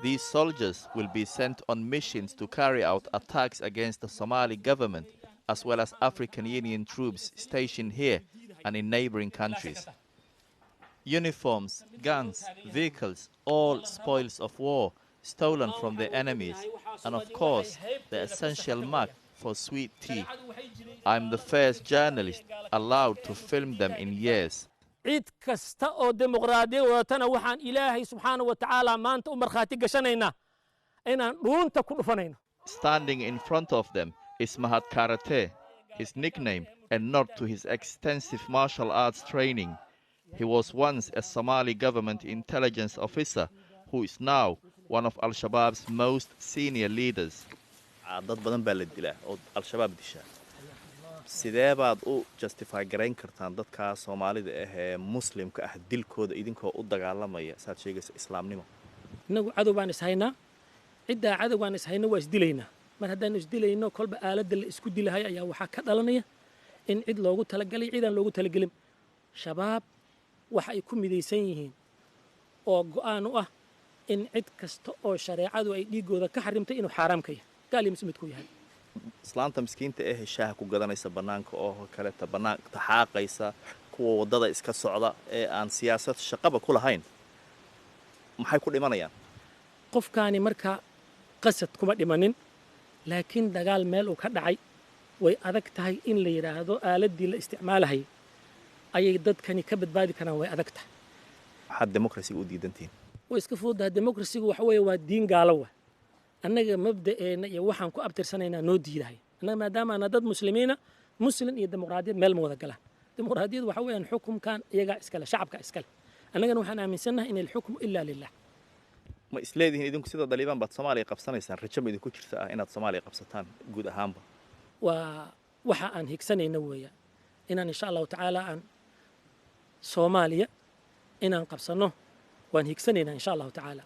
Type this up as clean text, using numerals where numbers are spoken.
These soldiers will be sent on missions to carry out attacks against the Somali government, as well as African Union troops stationed here and in neighboring countries. Uniforms, guns, vehicles, all spoils of war, stolen from their enemies, and of course, the essential mug for sweet tea. I'm the first journalist allowed to film them in years. cid kasta oo dimuqraadiya wadatana waxaan ilaahay subxaanahu wa tacaala maanta u markhaati gashanaynaa inaan dhuunta ku dhufanayno. Standing in front of them is Mahat Karate, his nickname, a nod to his extensive martial arts training. He was once a Somali government intelligence officer who is now one of Al-Shabaab's most senior leaders. dad badan baa la dilaa oo Al-Shabaab dishaa. sidee baad u justify garayn kartaan dadka Soomaalida ah ee muslimka ah dilkooda idinkoo u dagaalamaya saad sheegaysa islaamnimo? inagu cadow baan ishaynaa, cidda cadow baan ishayna waa isdilaynaa. mar haddaan isdilayno kolba aaladda la isku dilahay ayaa waxaa ka dhalanaya in cid loogu talagalay cidaan loogu talagelin. shabaab waxa ay ku midaysan yihiin oo go'aan u ah in cid kasta oo shareecadu ay dhiigooda ka xarimtay inuu xaraam ka yahay, gaal iyo muslimid ku yahay. islaanta miskiinta ah shaaha ku gadanaysa banaanka oo kale ta banaanka taxaaqaysa kuwa wadada iska socda ee aan siyaasad shaqaba ku lahayn maxay ku dhimanayaan? qofkaani marka qasad kuma dhimanin, laakiin dagaal meel uu ka dhacay way adag tahay in la yiraahdo aaladii la isticmaalahay ayay dadkani ka badbaadi karaan, way adag tahay. waxaad democracy u diidantiin? way iska fududahay. democracy-gu waxa weeye waa diin gaalo wa annaga mabda'eena iyo waxaan ku abtirsanaynaa noo diidahay. annaga maadaama ana dad muslimiina, muslim iyo dimuqraadiyad meel ma wada galaan. dimuqraadiyadu waxa weeyaan xukunkan iyagaa iskale, shacabka iskale. annagana waxaan aaminsannahay in alxukmu ilaa lilah. ma isleedihiin idinku sida daliibaan baad Soomaaliya qabsanaysaan, rajo ma idinku jirta ah inaad Soomaaliya qabsataan guud ahaanba? waa waxa aan higsanayna weeyaan inaan insha allahu tacaala aan Soomaaliya inaan qabsano waan higsanaynaa insha allahu tacaala.